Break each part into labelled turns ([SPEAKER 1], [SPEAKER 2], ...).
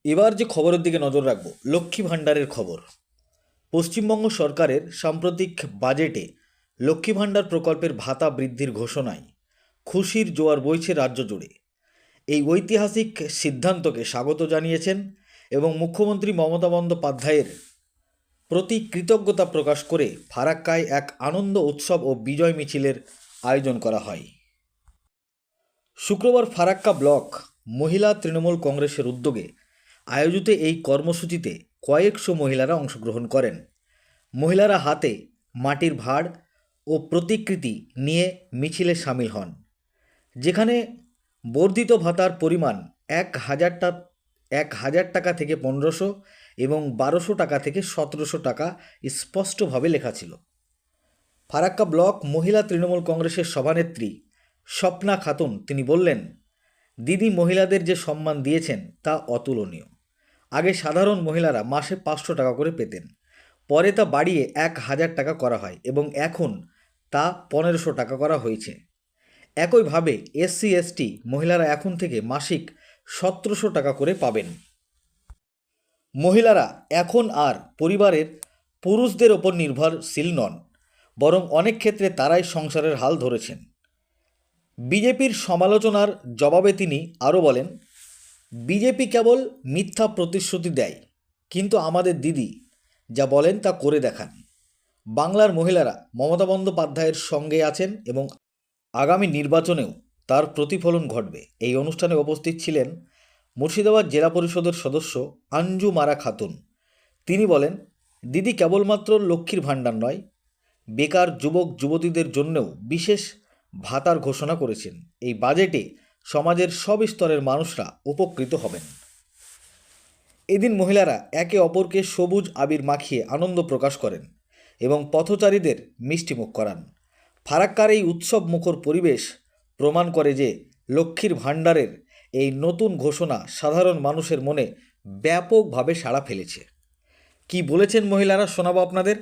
[SPEAKER 1] এবার যে খবরের দিকে নজর রাখব, লক্ষ্মী ভাণ্ডারের খবর। পশ্চিমবঙ্গ সরকারের সাম্প্রতিক বাজেটে লক্ষ্মী ভাণ্ডার প্রকল্পের ভাতা বৃদ্ধির ঘোষণায় খুশির জোয়ার বইছে রাজ্য জুড়ে। এই ঐতিহাসিক সিদ্ধান্তকে স্বাগত জানিয়েছেন এবং মুখ্যমন্ত্রী মমতা বন্দ্যোপাধ্যায়ের প্রতি কৃতজ্ঞতা প্রকাশ করে ফারাক্কায় এক আনন্দ উৎসব ও বিজয় মিছিলের আয়োজন করা হয়। শুক্রবার ফারাক্কা ব্লক মহিলা তৃণমূল কংগ্রেসের উদ্যোগে আয়োজিত এই কর্মসূচিতে কয়েকশো মহিলারা অংশগ্রহণ করেন। মহিলারা হাতে মাটির ভাঁড় ও প্রতিকৃতি নিয়ে মিছিলে সামিল হন, যেখানে বর্ধিত ভাতার পরিমাণ 1,000 টাকা থেকে 1500 এবং 1200 টাকা থেকে 1700 টাকা স্পষ্টভাবে লেখা ছিল। ফারাক্কা ব্লক মহিলা তৃণমূল কংগ্রেসের সভানেত্রী স্বপ্না খাতুন তিনি বললেন, দিদি মহিলাদের যে সম্মান দিয়েছেন তা অতুলনীয়। আগে সাধারণ মহিলারা মাসে 500 টাকা করে পেতেন, পরে তা বাড়িয়ে 1,000 টাকা করা হয় এবং এখন তা 1500 টাকা করা হয়েছে। একইভাবে SC/ST মহিলারা এখন থেকে মাসিক 1700 টাকা করে পাবেন। মহিলারা এখন আর পরিবারের পুরুষদের ওপর নির্ভরশীল নন, বরং অনেক ক্ষেত্রে তারাই সংসারের হাল ধরেছেন। বিজেপির সমালোচনার জবাবে তিনি আরও বলেন, বিজেপি কেবল মিথ্যা প্রতিশ্রুতি দেয়, কিন্তু আমাদের দিদি যা বলেন তা করে দেখান। বাংলার মহিলারা মমতা বন্দ্যোপাধ্যায়ের সঙ্গে আছেন এবং আগামী নির্বাচনেও তার প্রতিফলন ঘটবে। এই অনুষ্ঠানে উপস্থিত ছিলেন মুর্শিদাবাদ জেলা পরিষদের সদস্য আঞ্জু মারা খাতুন। তিনি বলেন, দিদি কেবলমাত্র লক্ষ্মীর ভাণ্ডার নয়, বেকার যুবক যুবতীদের জন্যও বিশেষ ভাতার ঘোষণা করেছেন। এই বাজেটে সমাজের সব স্তরের মানুষরা উপকৃত হবেন। এদিন মহিলারা একে অপরকে সবুজ আবির মাখিয়ে আনন্দ প্রকাশ করেন এবং পথচারীদের মিষ্টিমুখ করান। ফারাক্কার এই উৎসব মুখর পরিবেশ প্রমাণ করে যে লক্ষ্মীর ভাণ্ডারের এই নতুন ঘোষণা সাধারণ মানুষের মনে ব্যাপকভাবে সাড়া ফেলেছে। কি বলেছেন মহিলারা শোনাবো আপনাদের।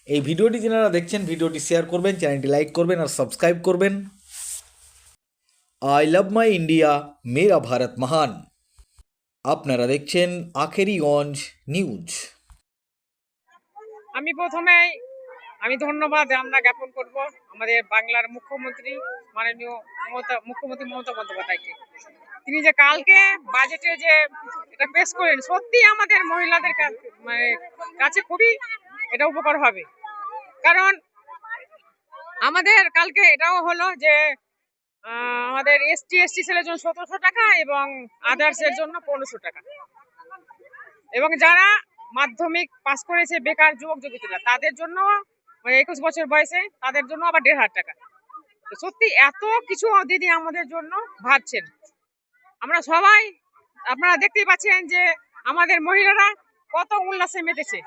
[SPEAKER 1] এই ভিডিওটি যারা দেখছেন ভিডিওটি শেয়ার করবেন, চ্যানেলটি লাইক করবেন আর সাবস্ক্রাইব করবেন। আই লাভ মাই ইন্ডিয়া, মেরা ভারত মহান। আপনারা দেখছেন আখেরিগঞ্জ নিউজ।
[SPEAKER 2] আমি প্রথমেই ধন্যবাদ আমরা জ্ঞাপন করব আমাদের বাংলার মুখ্যমন্ত্রী মাননীয় মুখ্যমন্ত্রী মমতা বন্দ্যোপাধ্যায়কে। তিনি যে কালকে বাজেটে যে এটা পেশ করেন, সত্যি আমাদের মহিলাদের কাছে খুবই এটা উপকার হবে। কারণ আমাদের কালকে এটাও হলো যে আমাদের ST/ST ছেলের জন্য 1700 টাকা এবং আদার্সের জন্য 1500 টাকা, এবং যারা মাধ্যমিক পাস করেছে বেকার যুবক যুবতীরা তাদের জন্য 21 বছর বয়সে তাদের জন্য আবার 1,500 টাকা। সত্যি এত কিছু দিদি আমাদের জন্য ভাবছেন। আমরা সবাই আপনারা দেখতেই পাচ্ছেন যে আমাদের মহিলারা কত উল্লাসে মেতেছে,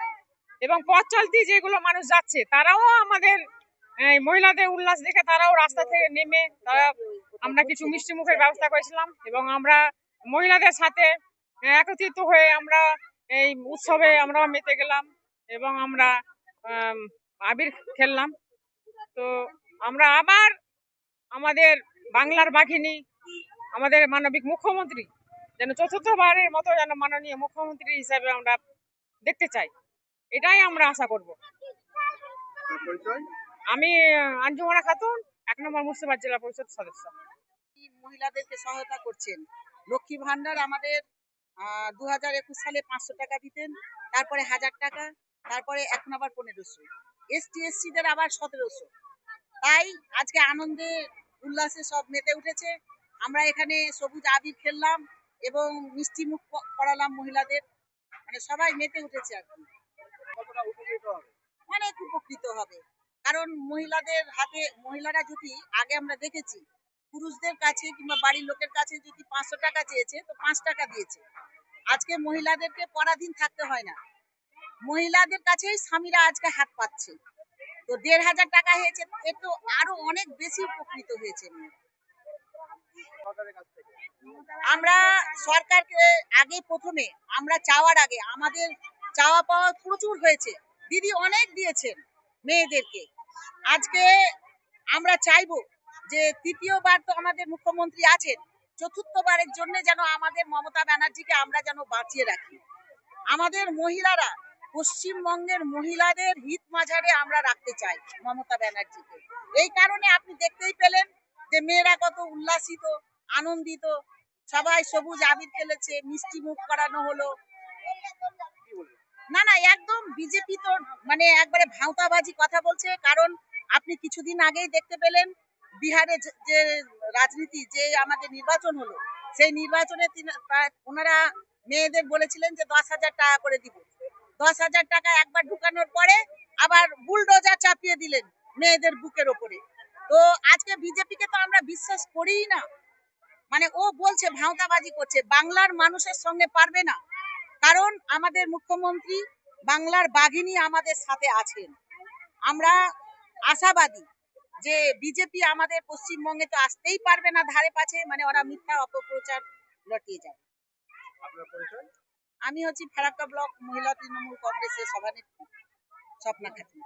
[SPEAKER 2] এবং পথ চলতি যেগুলো মানুষ যাচ্ছে তারাও আমাদের মহিলাদের উল্লাস দেখে তারাও রাস্তা থেকে নেমে আমরা কিছু মিষ্টি মুখের ব্যবস্থা করেছিলাম এবং আমরা মহিলাদের সাথে একত্রিত হয়ে আমরা এই উৎসবে আমরা মেতে গেলাম এবং আমরা আবির খেললাম। তো আমরা আবার আমাদের বাংলার বাঘিনী আমাদের মানবিক মুখ্যমন্ত্রী যেন চতুর্থবারের মতো যেন মাননীয় মুখ্যমন্ত্রী হিসাবে আমরা দেখতে চাই, এটাই আমরা আশা করব। আমি আঞ্জুমানা খাতুন, 1 নম্বর মুর্শিদাবাদ জেলা পরিষদ সদস্য।
[SPEAKER 3] মহিলাদেরকে সহায়তা করছেন। লক্ষ্মী ভান্ডার আমাদের 2021 সালে 500 টাকা দিতেন, তারপরে 1000 টাকা, তারপরে এখন আবার 1500, ST/SC দের আবার 1700। তাই আজকে আনন্দে উল্লাসে সব মেতে উঠেছে। আমরা এখানে সবুজ আবির খেললাম এবং মিষ্টি মুখ করালাম মহিলাদের, মানে সবাই মেতে উঠেছে আর কি। অনেক উপকৃত হবে, কারণ মহিলাদের হাতে, মহিলারা যদি আগে আমরা দেখেছি পুরুষদের কাছে কিংবা বাড়ির লোকের কাছে যদি 500 টাকা চেয়েছে তো 5 টাকা দিয়েছে। আজকে মহিলাদেরকে পরাধীন থাকতে হয় না, মহিলাদের কাছেই স্বামীরা আজকে হাত পাচ্ছে। তো 1,500 টাকা হয়েছে, এ তো আরো অনেক বেশি উপকৃত হয়েছে। আমরা সরকারকে আগে প্রথমে আমরা চাওয়ার আগে আমাদের চাওয়া পাওয়া প্রচুর হয়েছে, দিদি অনেক দিয়েছেন মেয়েদেরকে। আজকে আমরা চাইবো যে তৃতীয়বার তো আমাদের মুখ্যমন্ত্রী আছেন, চতুর্থবারের জন্য যেন আমাদের মমতা ব্যানার্জিকে আমরা যেন বাঁচিয়ে রাখি। আমাদের মহিলারা, পশ্চিমবঙ্গের মহিলাদের হিত মাঝারে আমরা রাখতে চাই মমতা ব্যানার্জিকে। এই কারণে আপনি দেখতেই পেলেন যে মেয়েরা কত উল্লাসিত, আনন্দিত, সবাই সবুজ আবির খেলেছে, মিষ্টি মুখ করানো হলো। না না, একদম বিজেপি তো মানে একবারে ভাঁওতাবাজি কথা বলছে। কারণ আপনি কিছুদিন আগেই দেখতে পেলেন বিহারে যে রাজনীতি, যে আমাদের নির্বাচন হলো, সেই নির্বাচনে ওনারা মেয়েদের বলেছিলেন যে 10,000 টাকা করে দিব। 10,000 টাকা একবার ঢুকানোর পরে আবার বুলডোজার চাপিয়ে দিলেন মেয়েদের বুকের ওপরে। তো আজকে বিজেপিকে তো আমরা বিশ্বাস করিই না। মানে ও বলছে ভাঁওতাবাজি করছে, বাংলার মানুষের সঙ্গে পারবে না। কারণ আমাদের মুখ্যমন্ত্রী বাংলার বাঘিনী আমাদের সাথে আছেন। আমরা আশাবাদী যে বিজেপি আমাদের পশ্চিমবঙ্গে তো আসতেই পারবে না ধারে পাছে, মানে ওরা মিথ্যা অপপ্রচার লটিয়ে যাবে। আমি হচ্ছি ফারাক্কা ব্লক মহিলা তৃণমূল কংগ্রেসের সভানেত্রী স্বপ্না খাতুন।